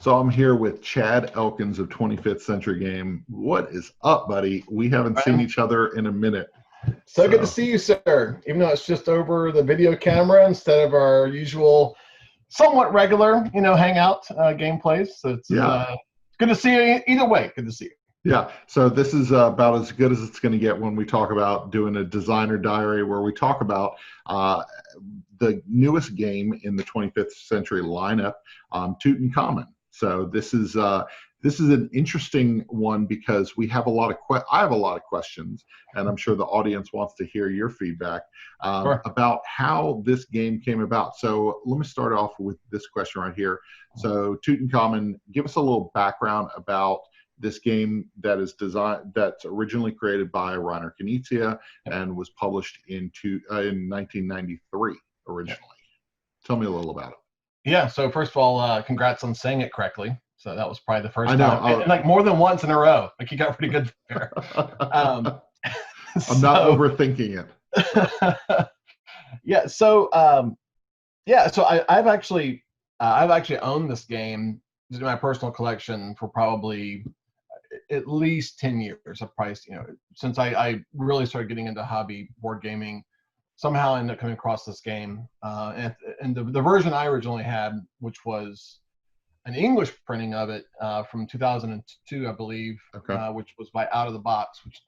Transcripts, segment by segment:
So I'm here with Chad Elkins of 25th Century Game. What is up, buddy? We haven't seen each other in a minute. So good to see you, sir. Even though it's just over the video camera instead of our usual, somewhat regular, hangout gameplays. So it's good to see you either way. Good to see you. Yeah, so this is about as good as it's going to get when we talk about doing a designer diary where we talk about the newest game in the 25th century lineup, Tutankhamun. So this is an interesting one because we have a lot of I have a lot of questions, and I'm sure the audience wants to hear your feedback about how this game came about. So let me start off with this question right here. So Tutankhamun, give us a little background about this game that's originally created by Reiner Knizia and was published in 1993 originally. Tell me a little about it. Yeah, so first of all, congrats on saying it correctly. So that was probably the first time. And like more than once in a row. Like you got pretty good there. I'm not overthinking it. Yeah, so I've actually owned this game in my personal collection for probably at least 10 years. I've probably, since I really started getting into hobby board gaming, somehow I ended up coming across this game. And the version I originally had, which was an English printing of it from 2002, I believe, which was by Out of the Box, which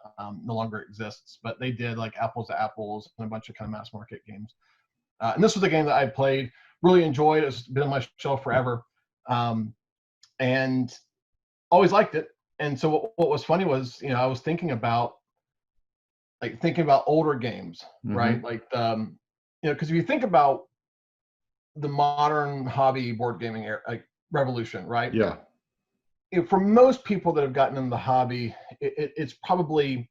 no longer exists. But they did like Apples to Apples and a bunch of kind of mass market games. And this was a game that I played, really enjoyed. It's been on my shelf forever, and always liked it. And so what was funny was, I was thinking about older games, right? Like, because if you think about the modern hobby board gaming era, like revolution, right? Yeah. For most people that have gotten into the hobby, it's probably,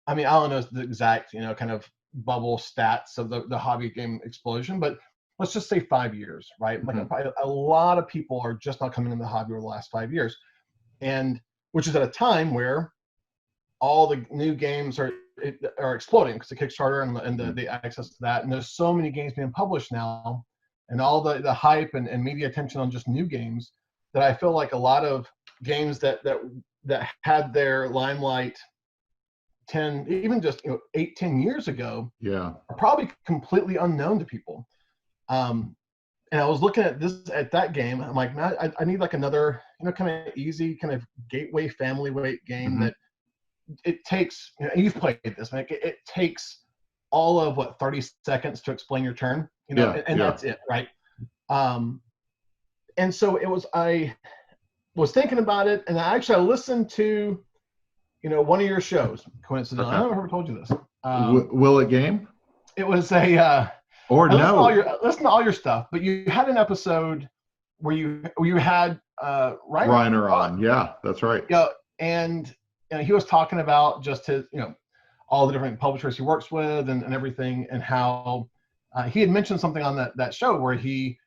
I don't know the exact, kind of bubble stats of the hobby game explosion, but let's just say 5 years, right? Like a lot of people are just not coming into the hobby over the last 5 years, and which is at a time where all the new games are exploding because the Kickstarter and the access to that, and there's so many games being published now, and all the hype and media attention on just new games, that I feel like a lot of games that had their limelight 10, even just 8-10 years ago, are probably completely unknown to people. And I was looking at that game. I'm like, man, I need like another, kind of easy, kind of gateway family weight game that it takes. You've played this, man. It takes all of 30 seconds to explain your turn, and that's it, right? And so I was thinking about it, and I listened to, one of your shows, coincidentally. I don't know if I ever told you this. Will It Game? It was a. Listen to all your stuff, but you had an episode where you had Reiner on. Yeah, that's right. Yeah, and he was talking about just his, all the different publishers he works with and everything, and how he had mentioned something on that show where he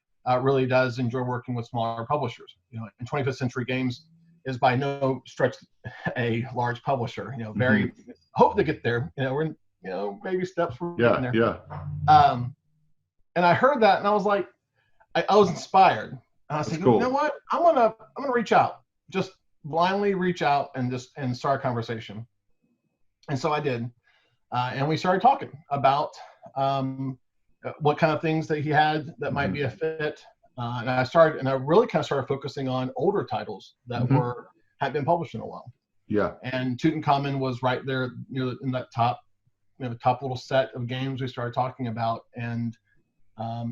really does enjoy working with smaller publishers. And 25th Century Games is by no stretch a large publisher. Very hope to get there. We're in baby steps. We're getting there. Yeah. And I heard that, and I was like, I was inspired. And I said, cool. You know what? I'm gonna reach out, just blindly reach out and start a conversation. And so I did, and we started talking about what kind of things that he had that might be a fit. And I really kind of started focusing on older titles that had been published in a while. Yeah. And Tutankhamun was right there, in that top little set of games we started talking about, and.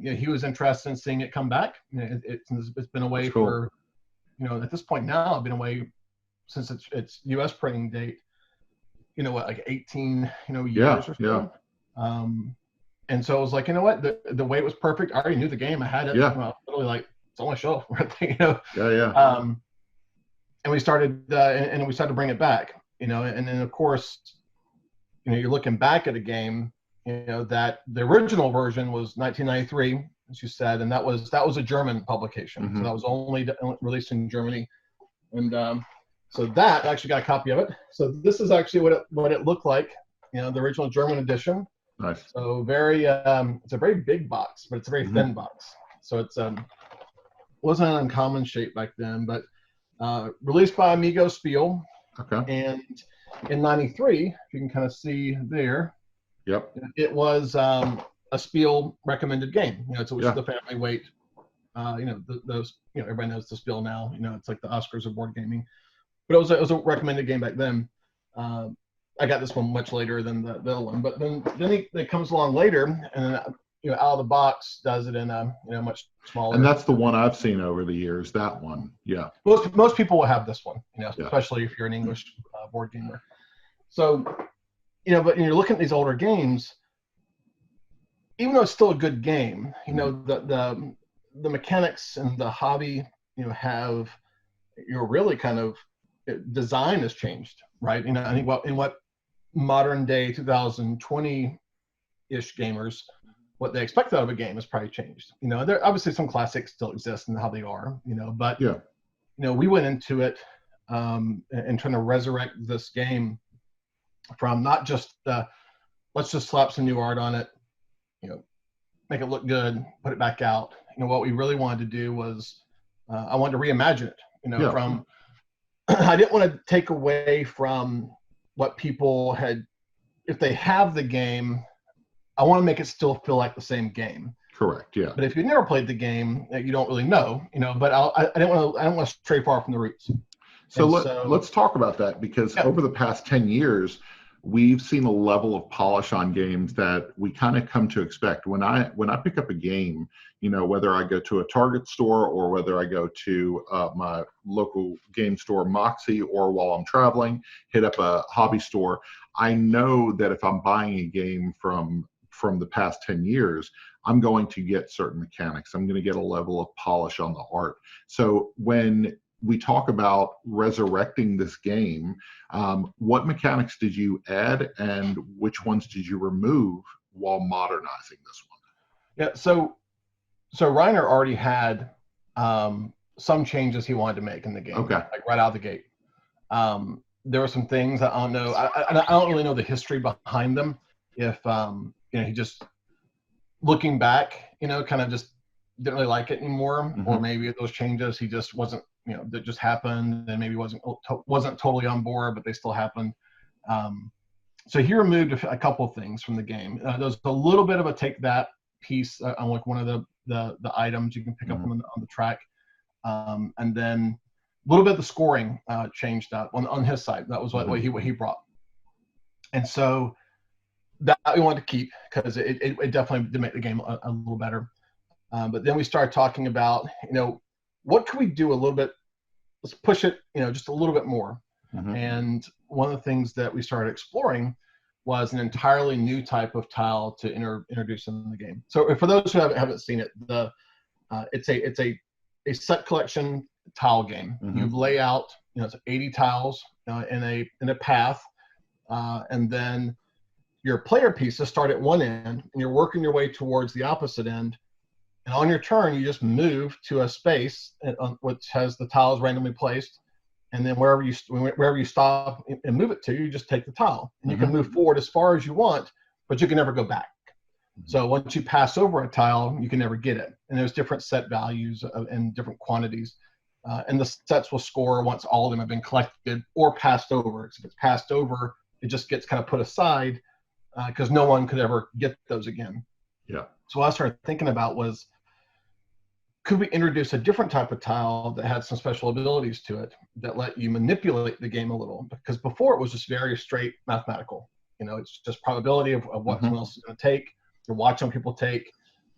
He was interested in seeing it come back. It's been away for, at this point now, I've been away since its U.S. printing date, like 18, years or so. Yeah. And so I was like, the way it was perfect. I already knew the game. I had it. Literally like it's on my shelf. Yeah. And we started, and we started to bring it back. And then of course, you're looking back at a game. That the original version was 1993, as you said, and that was a German publication. So that was only released in Germany, and so that I actually got a copy of it. So this is actually what it looked like, the original German edition. Nice. So very, it's a very big box, but it's a very thin box. So it's wasn't an uncommon shape back then, but released by Amigo Spiel. Okay. And in '93, if you can kind of see there, Yep. it was a Spiel recommended game. You know, it's the family weight. You know, those, you know, everybody knows the Spiel now. You know, it's like the Oscars of board gaming. But it was a recommended game back then. I got this one much later than the other one. But then it comes along later, and you know, out of the box does it in a, you know, much smaller. And that's the one I've seen over the years. That one, yeah. Most people will have this one, you know, especially if you're an English board gamer. So, you know, but when you're looking at these older games, even though it's still a good game, you know, the mechanics and the hobby, you know, have, you know, really kind of, design has changed, right? You know, I think in what modern day 2020-ish gamers, what they expect out of a game has probably changed. You know, there obviously some classics still exist and how they are, you know, but you know, we went into it and trying to resurrect this game from not just let's just slap some new art on it, you know, make it look good, put it back out. You know, what we really wanted to do was I wanted to reimagine it, you know, from I didn't want to take away from what people had. If they have the game, I want to make it still feel like the same game. Correct. Yeah. But if you've never played the game, you don't really know, you know. But I don't want to stray far from the roots. So let's talk about that, because over the past 10 years, we've seen a level of polish on games that we kind of come to expect. When I pick up a game, you know, whether I go to a Target store or whether I go to my local game store, Moxie, or while I'm traveling, hit up a hobby store, I know that if I'm buying a game from the past 10 years, I'm going to get certain mechanics. I'm going to get a level of polish on the art. So when we talk about resurrecting this game, what mechanics did you add and which ones did you remove while modernizing this one? Yeah, so Reiner already had some changes he wanted to make in the game, like right out of the gate. There were some things that I don't know. I don't really know the history behind them. If you know, he just looking back, you know, kind of just didn't really like it anymore, or maybe those changes he just wasn't, you know, that just happened and maybe wasn't totally on board, but they still happened. So he removed a couple of things from the game. There's a little bit of a take that piece on like one of the items you can pick up on the track, and then a little bit of the scoring changed up on his side. That was what he brought, and so that we wanted to keep because it definitely did make the game a little better. But then we started talking about, you know, what could we do a little bit? Let's push it, you know, just a little bit more. And one of the things that we started exploring was an entirely new type of tile to introduce in the game. So for those who haven't seen it, it's a set collection tile game. You lay out, you know, it's 80 tiles in a path, and then your player pieces start at one end, and you're working your way towards the opposite end. And on your turn, you just move to a space which has the tiles randomly placed, and then wherever you stop and move it to, you just take the tile, and you can move forward as far as you want, but you can never go back. So once you pass over a tile, you can never get it. And there's different set values and different quantities, and the sets will score once all of them have been collected or passed over. If it's passed over, it just gets kind of put aside because no one could ever get those again. Yeah. So what I started thinking about was, could we introduce a different type of tile that had some special abilities to it that let you manipulate the game a little? Because before it was just very straight mathematical. You know, it's just probability of what someone else is going to take. You're watching people take,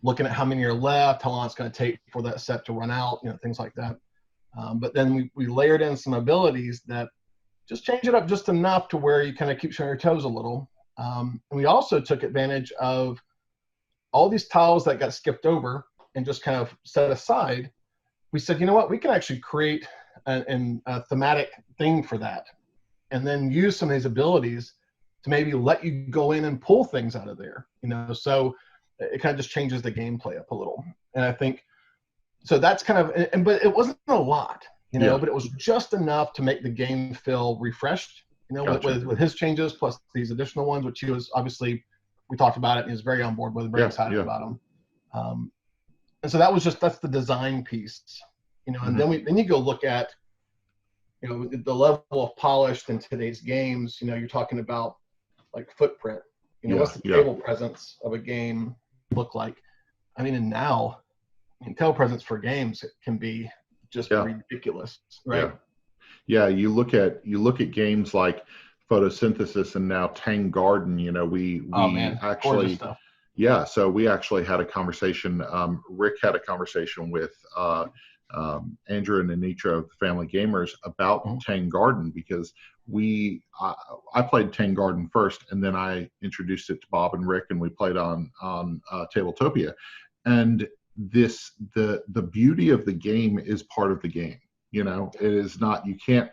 looking at how many are left, how long it's going to take for that set to run out, you know, things like that. But then we layered in some abilities that just change it up just enough to where you kind of keep showing your toes a little. And we also took advantage of all these tiles that got skipped over and just kind of set aside. We said, you know what, we can actually create a thematic thing for that, and then use some of these abilities to maybe let you go in and pull things out of there, you know. So it kind of just changes the gameplay up a little. And I think, so that's kind of, but it wasn't a lot, you know, but it was just enough to make the game feel refreshed, you know, with his changes plus these additional ones, which he was obviously, we talked about it and he was very on board with, very excited about them. And so that was that's the design piece. you know, and then you go look at, you know, the level of polish in today's games. You know, you're talking about like footprint. You know, what's the table presence of a game look like? I mean, and now, table presence for games can be just ridiculous, right? Yeah, you look at games like Photosynthesis and now Tang Garden. You know, we actually, so we actually had a conversation. Rick had a conversation with Andrew and Anitra of Family Gamers about Tang Garden, because I played Tang Garden first, and then I introduced it to Bob and Rick, and we played on Tabletopia. And the beauty of the game is part of the game. You know, it is not, you can't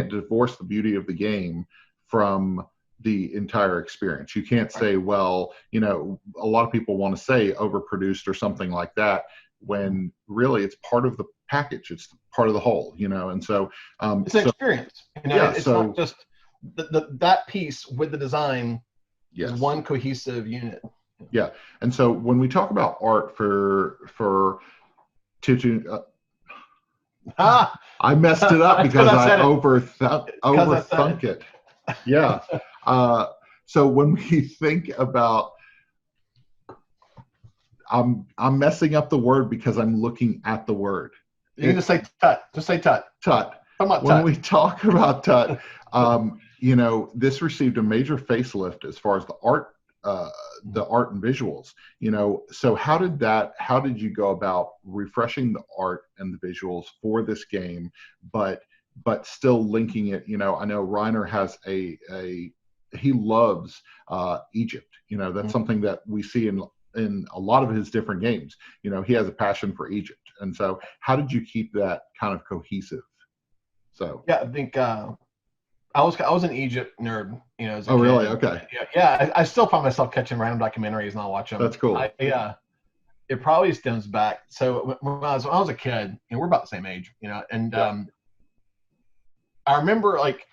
divorce the beauty of the game from the entire experience. You can't say, well, you know, a lot of people want to say overproduced or something like that, when really it's part of the package. It's part of the whole, you know. And so it's an experience. You know, it's not just that piece with the design is one cohesive unit. Yeah. And so when we talk about art for I messed it up because I overthunk it. Yeah. So when we think about, I'm messing up the word because I'm looking at the word. You can just say tut. Just say tut. Tut. When we talk about tut, you know, this received a major facelift as far as the art and visuals, you know. So how did you go about refreshing the art and the visuals for this game, but still linking it? You know, I know Reiner has he loves Egypt. You know, that's something that we see in a lot of his different games. You know, he has a passion for Egypt. And so how did you keep that kind of cohesive? So I think I was an Egypt nerd, you know, as a kid. Really? Okay. Yeah. I still find myself catching random documentaries and I'll watch them. That's cool. It probably stems back. So when I was a kid, you know, we're about the same age, you know, and I remember, like,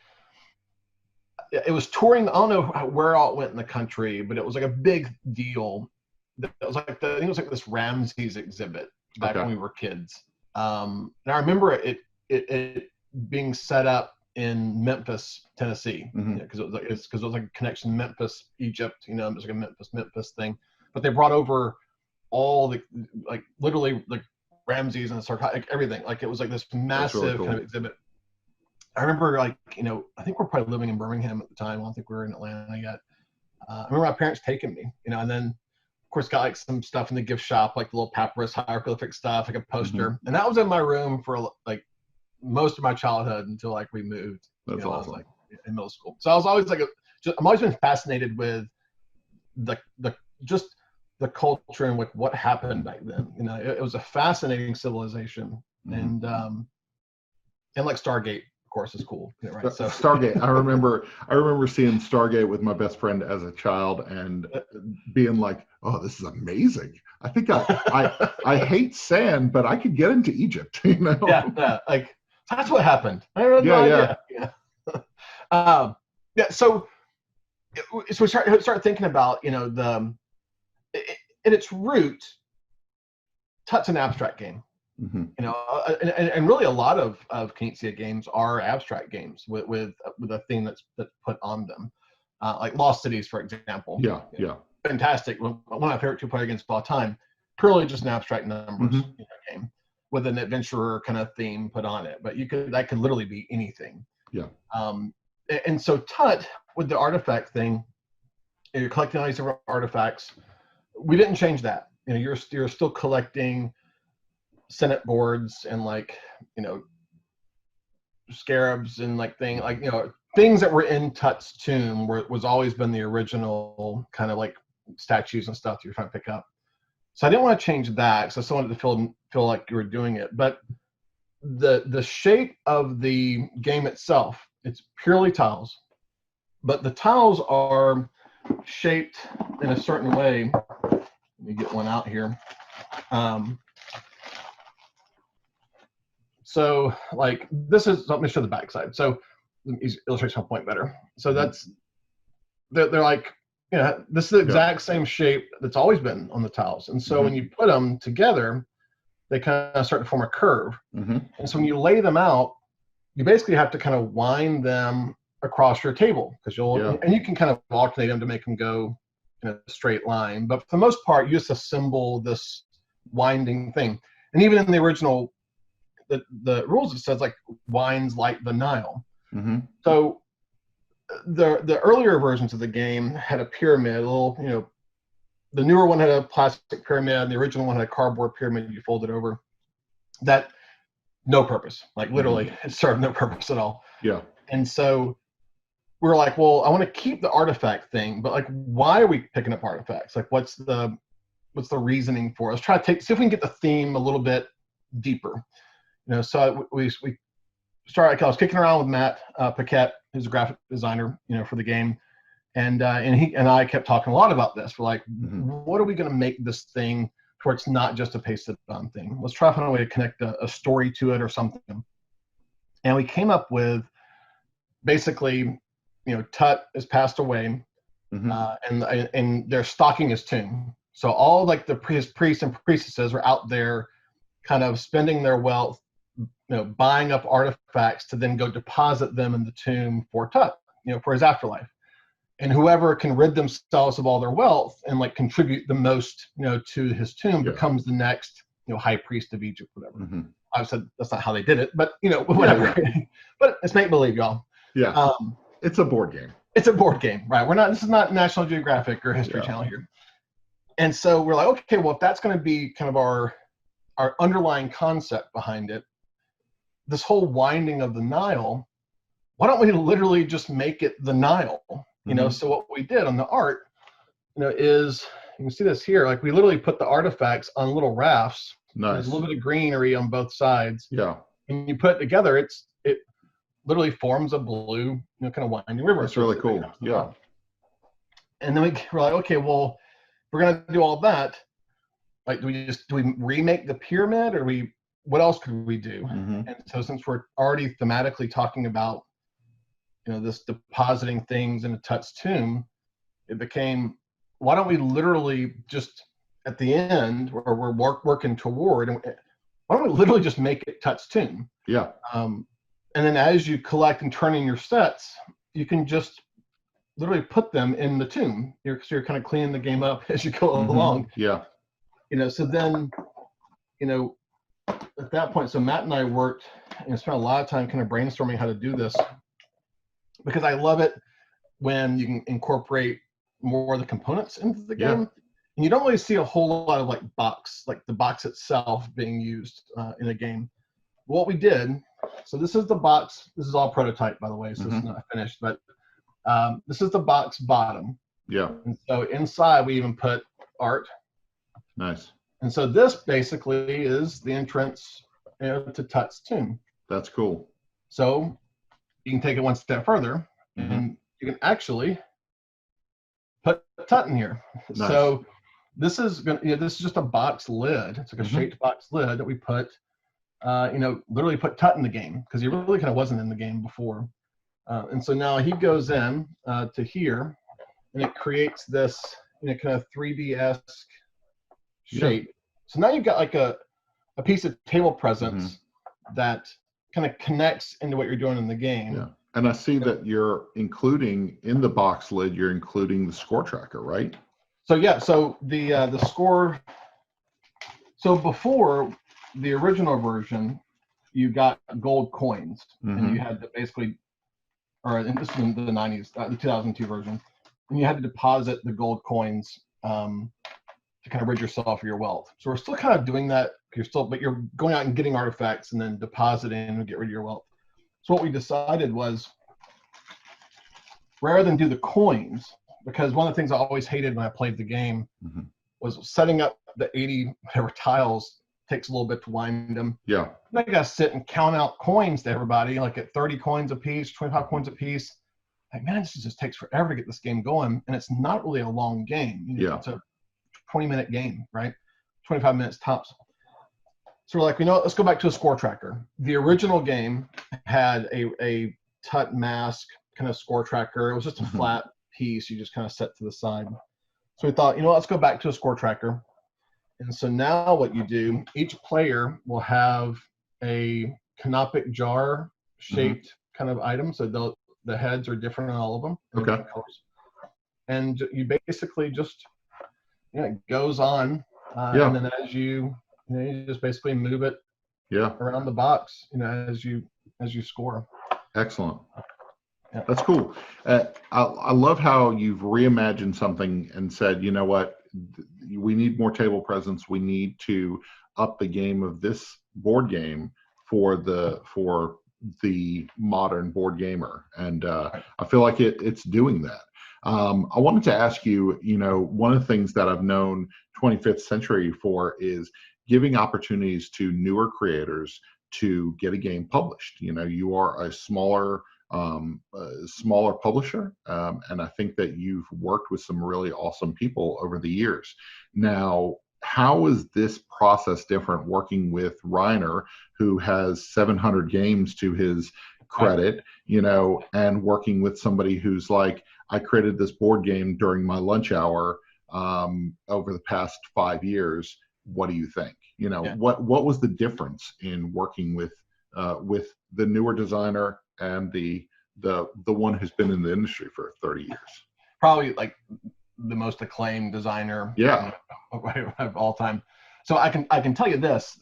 it was touring. I don't know where all it went in the country, but it was like a big deal. It was like I think it was like this Ramses exhibit back when we were kids. And I remember it being set up in Memphis, Tennessee, because it was like a connection Memphis, Egypt. You know, it was like a Memphis thing. But they brought over all the, like, literally, like, Ramses and like everything. Like, it was like this massive really cool kind of exhibit. I remember, like, you know, I think we're probably living in Birmingham at the time. I don't think we were in Atlanta yet. I remember my parents taking me, you know, and then, of course, got like some stuff in the gift shop, like the little papyrus hieroglyphic stuff, like a poster. And that was in my room for like most of my childhood until like we moved. That's awesome. I was like in middle school. So I was always like, I'm always been fascinated with the culture and like what happened back then. You know, it was a fascinating civilization, and like Stargate, of course, is cool. You know, right? So Stargate, I remember seeing Stargate with my best friend as a child and being like, oh, this is amazing. I think I hate sand, but I could get into Egypt. You know? Yeah, like that's what happened. I had no idea. So we start thinking about, you know, at its root, Tut's an abstract game. You know, and really a lot of Knizia games are abstract games with a theme that's put on them, like Lost Cities, for example. Yeah. Fantastic. One of my favorite two-player games of all time. Purely just an abstract numbers game with an adventurer kind of theme put on it. But that could literally be anything. Yeah. And so Tut, with the artifact thing, you're collecting all these different artifacts. We didn't change that. You know, you're still collecting Senate boards and, like, you know, scarabs and like things that were in Tut's tomb was always been the original kind of like statues and stuff you're trying to pick up. So I didn't want to change that because I still wanted to feel like you were doing it. But the shape of the game itself, it's purely tiles, but the tiles are shaped in a certain way. Let me get one out here. So like this is, let me show the backside. So let me illustrate my point better. So they're like, you know, this is the exact same shape that's always been on the tiles. And so when you put them together, they kind of start to form a curve. Mm-hmm. And so when you lay them out, you basically have to kind of wind them across your table, because and you can kind of alternate them to make them go in a straight line. But for the most part, you just assemble this winding thing. And even in the original, the rules, it says like winds like the Nile. Mm-hmm. So the earlier versions of the game had a pyramid, a little, the newer one had a plastic pyramid, and the original one had a cardboard pyramid you folded over. That no purpose, like literally, it served no purpose at all. Yeah. And so we're like, well, I want to keep the artifact thing, but like, why are we picking up artifacts? Like, what's the reasoning for it? Let's try to see if we can get the theme a little bit deeper. So we started. I was kicking around with Matt Paquette, who's a graphic designer, for the game, and he and I kept talking a lot about this. We're like, what are we going to make this thing where it's not just a pasted on thing? Let's try to find a way to connect a story to it or something. And we came up with basically, Tut has passed away, and they're stalking his tomb. So all like his priests and priestesses are out there, kind of spending their wealth, buying up artifacts to then go deposit them in the tomb for Tut, for his afterlife. And whoever can rid themselves of all their wealth and like contribute the most, to his tomb becomes the next, high priest of Egypt, whatever. I said that's not how they did it, but whatever. But it's make believe, y'all. Yeah. It's a board game. It's a board game, right? This is not National Geographic or History Channel here. And so we're like, okay, well, if that's going to be kind of our underlying concept behind it, this whole winding of the Nile, why don't we literally just make it the Nile? So what we did on the art, is, you can see this here, like we literally put the artifacts on little rafts. Nice. There's a little bit of greenery on both sides. Yeah. And you put it together, it literally forms a blue, kind of winding river. That's really cool. Yeah. And then we're like, okay, well, if we're gonna do all that, like, do we remake the pyramid, or what else could we do? And so since we're already thematically talking about, this depositing things in a Tut's tomb, it became, why don't we literally just at the end where we're working toward, why don't we literally just make it Tut's tomb? Yeah. And then as you collect and turn in your sets, you can just literally put them in the tomb. You're kind of cleaning the game up as you go along. Yeah. So then, at that point, so Matt and I worked and spent a lot of time kind of brainstorming how to do this, because I love it when you can incorporate more of the components into the game. And you don't really see a whole lot of like the box itself being used in a game. What we did, so this is the box. This is all prototype, by the way, so it's not finished, but this is the box bottom. Yeah. And so inside we even put art. Nice. And so this basically is the entrance to Tut's tomb. That's cool. So you can take it one step further, and you can actually put Tut in here. Nice. So this is just a box lid. It's like a shaped box lid that we put, literally put Tut in the game, because he really kind of wasn't in the game before. And so now he goes in to here, and it creates this, kind of 3D-esque shape. So now you've got like a piece of table presence that kind of connects into what you're doing in the game. Yeah. And I see that you're including in the box lid, you're including the score tracker, right? So yeah, so the score. So before the original version, you got gold coins, and you had to basically, or this is in the 90s, the 2002 version, and you had to deposit the gold coins to kind of rid yourself of your wealth. So we're still kind of doing that. But you're going out and getting artifacts and then depositing and get rid of your wealth. So what we decided was, rather than do the coins, because one of the things I always hated when I played the game was setting up the 80 whatever tiles takes a little bit to wind them. Yeah. And I got to sit and count out coins to everybody, like at 30 coins a piece, 25 coins a piece. Like, man, this just takes forever to get this game going, and it's not really a long game. It's a 20-minute game, right? 25 minutes tops. So we're like, let's go back to a score tracker. The original game had a Tut mask kind of score tracker. It was just a flat piece you just kind of set to the side. So we thought, let's go back to a score tracker. And so now what you do, each player will have a canopic jar shaped kind of item. So the heads are different on all of them. Okay. Colors. And you basically just, it goes on. Yeah. And then as you just basically move it around the box, as you score. Excellent. Yeah. That's cool. I love how you've reimagined something and said, you know what, we need more table presence. We need to up the game of this board game for the modern board gamer. And I feel like it's doing that. I wanted to ask you, one of the things that I've known 25th Century for is giving opportunities to newer creators to get a game published. You are a smaller publisher, and I think that you've worked with some really awesome people over the years. Now, how is this process different working with Reiner, who has 700 games to his credit, and working with somebody who's like, I created this board game during my lunch hour over the past 5 years. What do you think? What was the difference in working with the newer designer and the one who's been in the industry for 30 years? Probably like the most acclaimed designer of all time. So I can tell you this,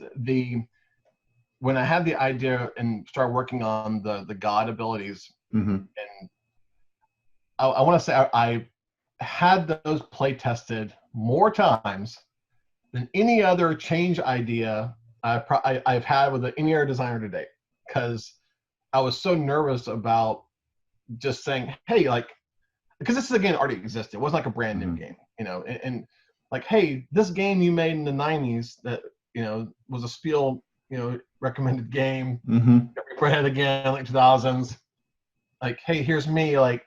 when I had the idea and started working on the God abilities, and I want to say I had those play tested more times than any other change idea I've had with any other designer to date, because I was so nervous about just saying, hey, because this is a game that already existed. It wasn't like a brand new game, and like, hey, this game you made in the 90s that, was a Spiel, recommended game, reprinted again, like 2000s. Like, hey, here's me, like,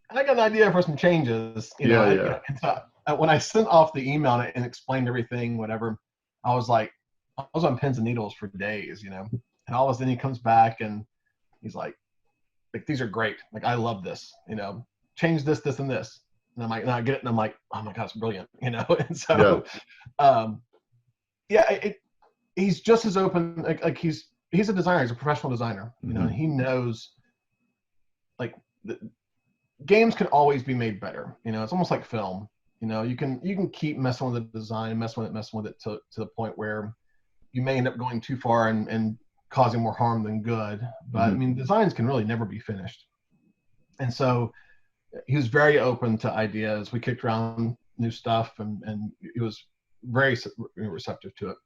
I got an idea for some changes, And so when I sent off the email and explained everything, whatever, I was on pins and needles for days, and all of a sudden he comes back and he's like, these are great. Like, I love this, change this, this, and this. And I'm like, and I get it. And I'm like, oh my God, it's brilliant, And so, he's just as open. Like he's a designer. He's a professional designer, and he knows, like, games can always be made better. It's almost like film. You can keep messing with the design, messing with it to the point where you may end up going too far and causing more harm than good. But I mean, designs can really never be finished. And so he was very open to ideas. We kicked around new stuff, and he was very receptive to it.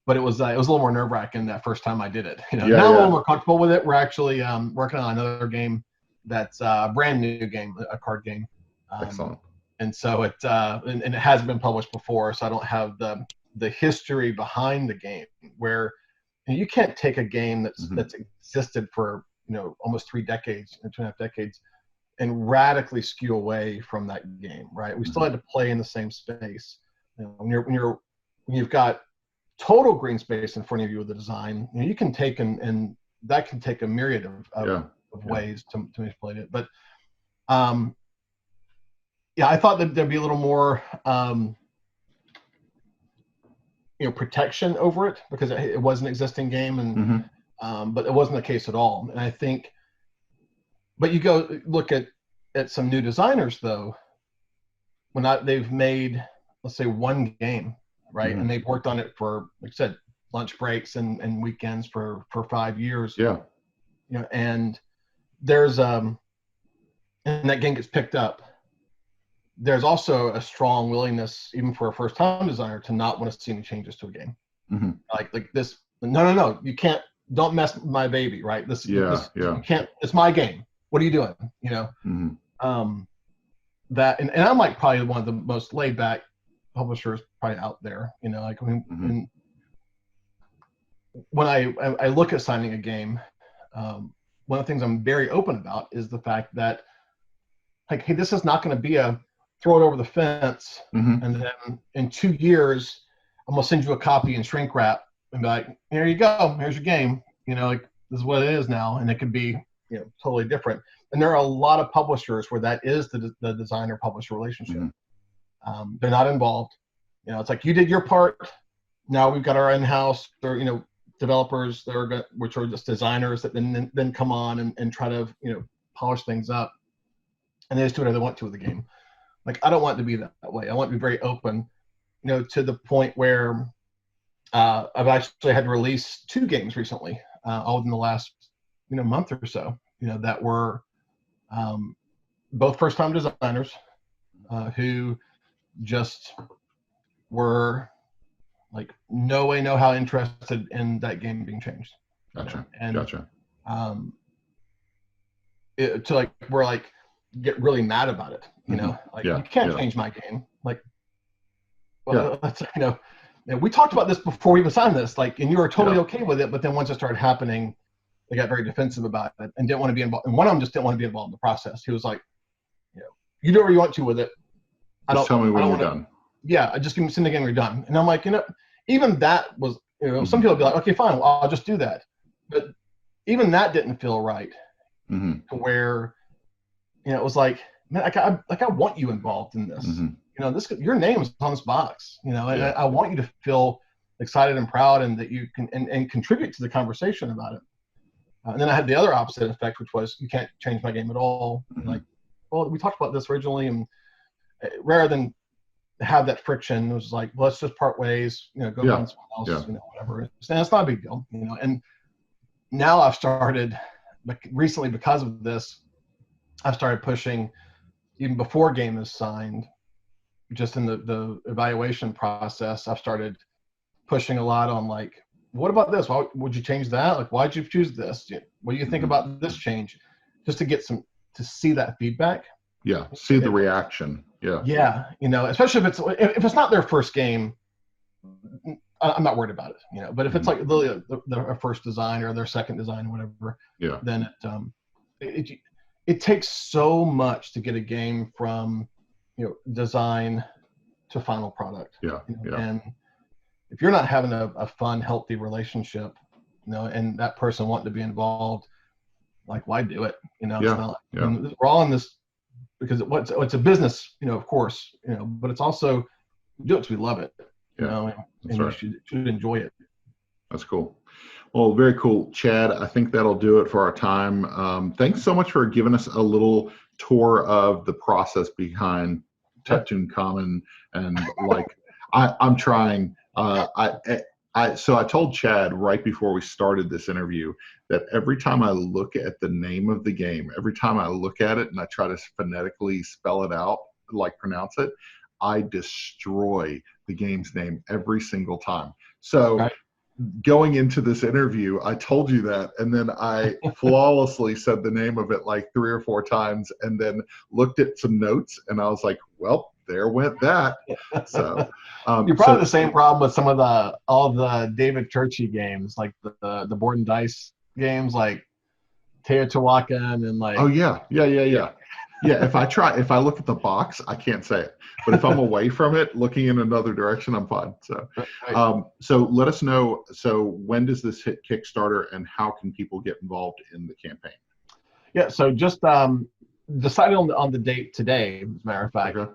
But it was a little more nerve-wracking that first time I did it. Now I'm a little more comfortable with it. We're actually working on another game that's a brand new game, a card game. Excellent. And so it and it hasn't been published before, so I don't have the history behind the game, where you can't take a game that's existed for almost 3 decades and 2.5 decades and radically skew away from that game, right? We still had to play in the same space. When you've got total green space in front of you with the design, you can take and that can take a myriad of ways to manipulate it. But I thought that there'd be a little more protection over it, because it was an existing game, and but it wasn't the case at all. And I think, but you go look at some new designers though, when they've made, let's say, one game, right, and they've worked on it for, like I said, lunch breaks and weekends for 5 years. And there's and that game gets picked up. There's also a strong willingness, even for a first-time designer, to not want to see any changes to a game. Like this, no, you can't, don't mess with my baby, right? This you can't, it's my game. What are you doing? That, and I'm like probably one of the most laid-back publishers probably out there. Like when I look at signing a game, one of the things I'm very open about is the fact that, like, hey, this is not going to be a throw it over the fence, and then in 2 years, I'm going to send you a copy in shrink wrap and be like, here you go, here's your game. Like, this is what it is now. And it could be, totally different. And there are a lot of publishers where that is the designer-publisher relationship. They're not involved. It's like you did your part. Now we've got our in-house, or developers that are which are just designers that then come on and try to polish things up, and they just do whatever they want to with the game. Like, I don't want it to be that way. I want it to be very open, to the point where I've actually had to release 2 games recently, all within the last month or so, that were both first-time designers who just were like no way, no how interested in that game being changed. Gotcha. And Gotcha. To like, we're like, get really mad about it, like, you can't change my game. Like, well, that's, we talked about this before we even signed this, like, and you were totally okay with it, but then once it started happening, they got very defensive about it and didn't want to be involved. And one of them just didn't want to be involved in the process. He was like, you do whatever you want to with it. Just tell me when you're done. Yeah, I just send the game, we're done. And I'm like, even that was, some people would be like, okay, fine, well, I'll just do that. But even that didn't feel right. To where, it was like, man, I want you involved in this. Your name is on this box, and I want you to feel excited and proud, and that you can and contribute to the conversation about it. And then I had the other opposite effect, which was, you can't change my game at all. Like, well, we talked about this originally, and rather than have that friction, it was like, well, let's just part ways, go find someone else, whatever. And it's not a big deal, And now I've started, recently, because of this, I've started pushing, even before game is signed, just in the evaluation process, I've started pushing a lot on, like, what about this? Why would you change that? Like, why'd you choose this? What do you think about this change? Just to get to see that feedback. Yeah, see the reaction. Yeah. Yeah, especially if it's not their first game, I'm not worried about it. But if it's like literally their first design or their second design or whatever, then it takes so much to get a game from design to final product. And if you're not having a fun, healthy relationship, and that person wanting to be involved, like, why do it? It's not like, we're all in this because it's a business, of course, but it's also, we do it because we love it, and you should enjoy it. That's cool. Well, very cool, Chad. I think that'll do it for our time. Thanks so much for giving us a little tour of the process behind Tutankhamun, and like, I'm trying. So I told Chad right before we started this interview that every time I look at the name of the game, every time I look at it and I try to phonetically spell it out, like pronounce it, I destroy the game's name every single time. So going into this interview, I told you that, and then I flawlessly said the name of it like 3 or 4 times, and then looked at some notes, and I was like, well, there went that. So you're probably the same problem with some of all the David Churchy games, like the board and dice games, like Teotihuacan and like. Oh yeah. If I look at the box, I can't say it. But if I'm away from it, looking in another direction, I'm fine. So, so let us know. So when does this hit Kickstarter, and how can people get involved in the campaign? Yeah. So just decided on the date today, as a matter of fact. Okay.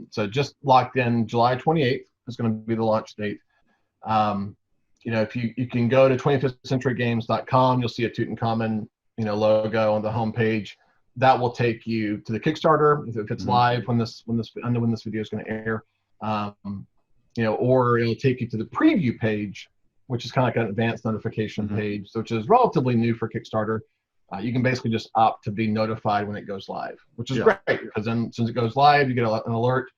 So just locked in July 28th is going to be the launch date. If you can go to 25thcenturygames.com, you'll see a Tutankhamun, logo on the homepage. That will take you to the Kickstarter if it's live when this video is going to air, or it'll take you to the preview page, which is kind of like an advanced notification page, which is relatively new for Kickstarter. You can basically just opt to be notified when it goes live, which is great, because then since it goes live, you get an alert,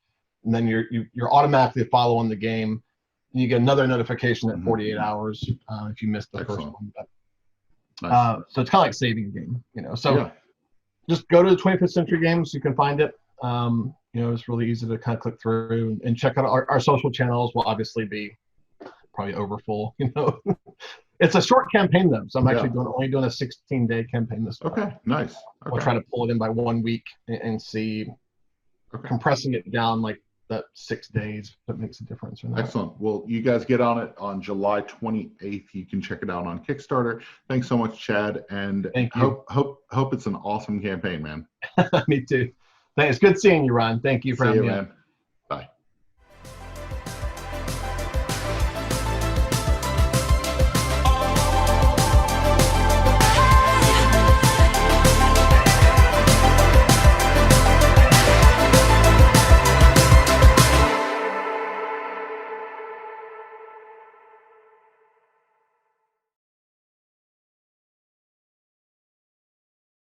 and then you're automatically following the game, and you get another notification at 48 hours if you missed the first one. But, so it's kind of like saving a game, So just go to the 25th Century Games. You can find it. It's really easy to kind of click through and check out our social channels. Will obviously be probably overfull. It's a short campaign though, so I'm actually only doing a 16-day campaign this week. Okay, nice. Okay. We'll try to pull it in by 1 week and see, compressing it down like that 6 days, if it makes a difference or not. Excellent. Well, you guys get on it on July 28th. You can check it out on Kickstarter. Thanks so much, Chad, and thank you. Hope it's an awesome campaign, man. Me too. Thanks. Good seeing you, Ron. Thank you for having me on.